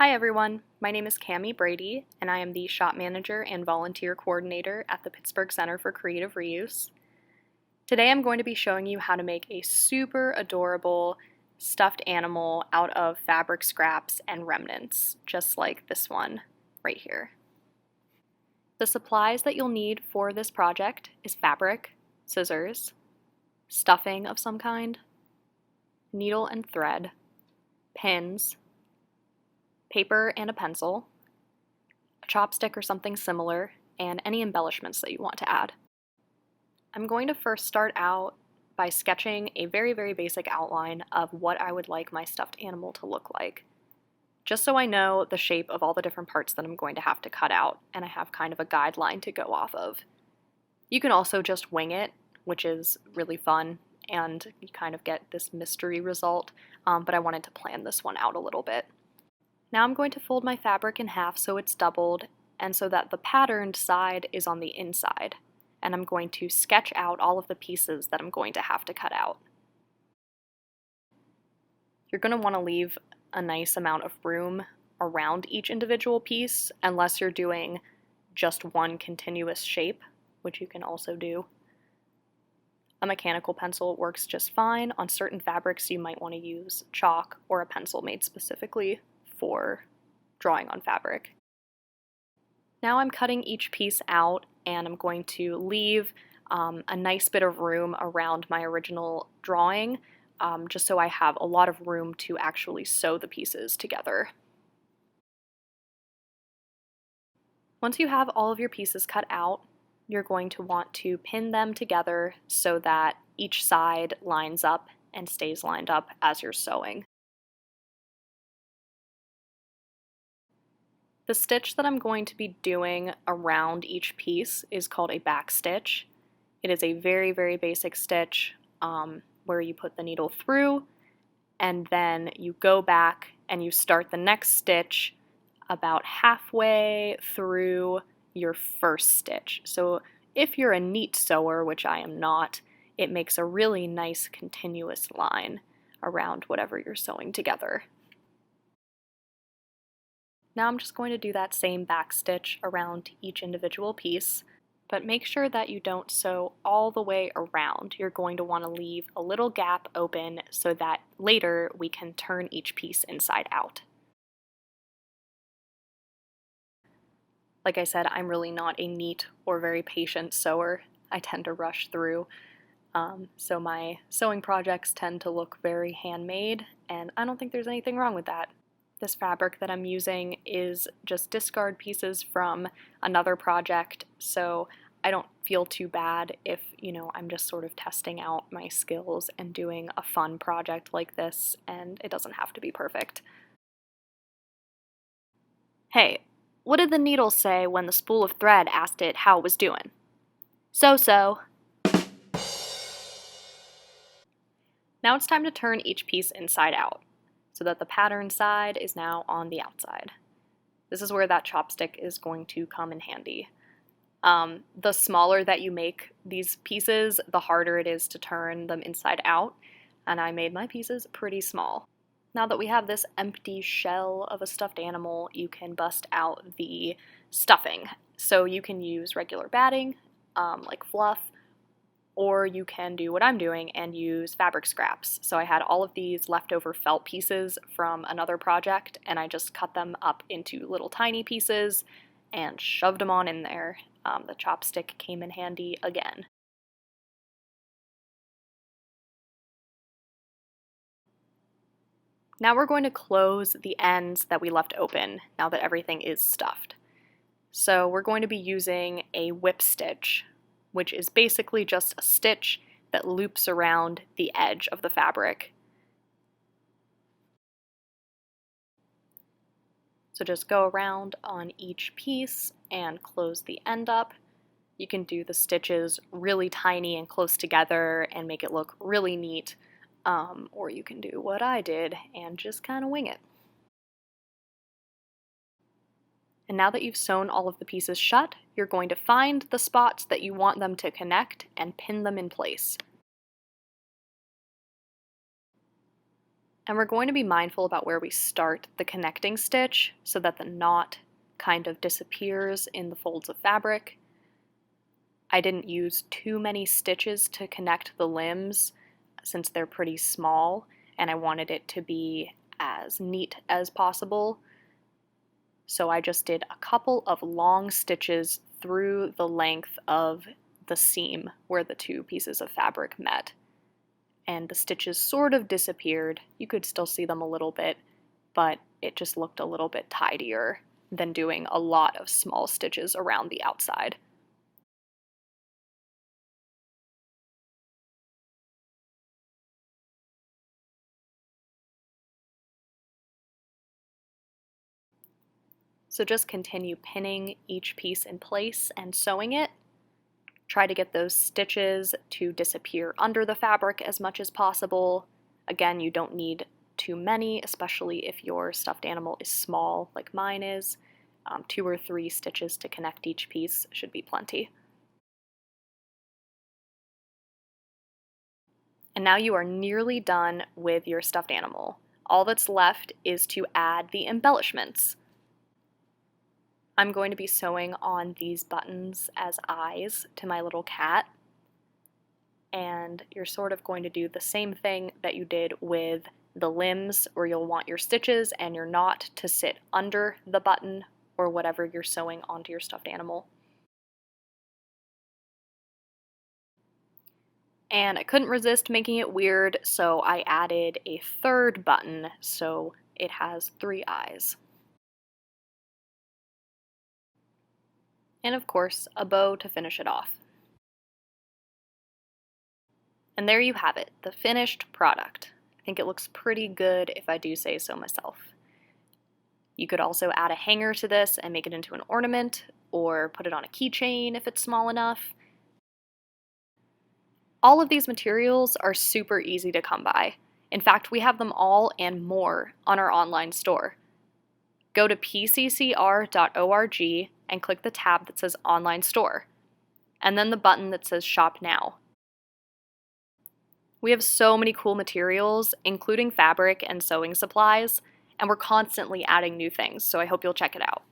Hi everyone, my name is Cammie Brady, and I am the shop manager and volunteer coordinator at the Pittsburgh Center for Creative Reuse. Today I'm going to be showing you how to make a super adorable stuffed animal out of fabric scraps and remnants, just like this one right here. The supplies that you'll need for this project is fabric, scissors, stuffing of some kind, needle and thread, pins, paper and a pencil, a chopstick or something similar, and any embellishments that you want to add. I'm going to first start out by sketching a very basic outline of what I would like my stuffed animal to look like, just so I know the shape of all the different parts that I'm going to have to cut out, and I have kind of a guideline to go off of. You can also just wing it, which is really fun, and you kind of get this mystery result, but I wanted to plan this one out a little bit. Now I'm going to fold my fabric in half so it's doubled and so that the patterned side is on the inside. And I'm going to sketch out all of the pieces that I'm going to have to cut out. You're going to want to leave a nice amount of room around each individual piece unless you're doing just one continuous shape, which you can also do. A mechanical pencil works just fine. On certain fabrics you might want to use chalk or a pencil made specifically for drawing on fabric. Now I'm cutting each piece out and I'm going to leave a nice bit of room around my original drawing just so I have a lot of room to actually sew the pieces together. Once you have all of your pieces cut out, you're going to want to pin them together so that each side lines up and stays lined up as you're sewing. The stitch that I'm going to be doing around each piece is called a back stitch. It is a very basic stitch where you put the needle through and then you go back and you start the next stitch about halfway through your first stitch. So if you're a neat sewer, which I am not, it makes a really nice continuous line around whatever you're sewing together. Now I'm just going to do that same back stitch around each individual piece, but make sure that you don't sew all the way around. You're going to want to leave a little gap open so that later we can turn each piece inside out. Like I said, I'm really not a neat or very patient sewer. I tend to rush through, so my sewing projects tend to look very handmade, and I don't think there's anything wrong with that. This fabric that I'm using is just discard pieces from another project, so I don't feel too bad if, I'm just sort of testing out my skills and doing a fun project like this, and it doesn't have to be perfect. Hey, what did the needle say when the spool of thread asked it how it was doing? So. Now it's time to turn each piece inside out, so that the pattern side is now on the outside. This is where that chopstick is going to come in handy. The smaller that you make these pieces, the harder it is to turn them inside out, and I made my pieces pretty small. Now that we have this empty shell of a stuffed animal, you can bust out the stuffing. So you can use regular batting, like fluff, or you can do what I'm doing and use fabric scraps. So I had all of these leftover felt pieces from another project, and I just cut them up into little tiny pieces and shoved them on in there. The chopstick came in handy again. Now we're going to close the ends that we left open now that everything is stuffed. So we're going to be using a whip stitch, which is basically just a stitch that loops around the edge of the fabric. So just go around on each piece and close the end up. You can do the stitches really tiny and close together and make it look really neat, or you can do what I did and just kind of wing it. And now that you've sewn all of the pieces shut, you're going to find the spots that you want them to connect and pin them in place. And we're going to be mindful about where we start the connecting stitch so that the knot kind of disappears in the folds of fabric. I didn't use too many stitches to connect the limbs since they're pretty small, and I wanted it to be as neat as possible. So I just did a couple of long stitches through the length of the seam where the two pieces of fabric met. And the stitches sort of disappeared. You could still see them a little bit, but it just looked a little bit tidier than doing a lot of small stitches around the outside. So just continue pinning each piece in place and sewing it. Try to get those stitches to disappear under the fabric as much as possible. Again, you don't need too many, especially if your stuffed animal is small like mine is. 2 or 3 stitches to connect each piece should be plenty. And now you are nearly done with your stuffed animal. All that's left is to add the embellishments. I'm going to be sewing on these buttons as eyes to my little cat. And you're sort of going to do the same thing that you did with the limbs, where you'll want your stitches and your knot to sit under the button or whatever you're sewing onto your stuffed animal. And I couldn't resist making it weird, so I added a third button so it has 3 eyes. And of course, a bow to finish it off. And there you have it, the finished product. I think it looks pretty good if I do say so myself. You could also add a hanger to this and make it into an ornament, or put it on a keychain if it's small enough. All of these materials are super easy to come by. In fact, we have them all and more on our online store. Go to pccr.org and click the tab that says Online Store, and then the button that says Shop Now. We have so many cool materials, including fabric and sewing supplies, and we're constantly adding new things, so I hope you'll check it out.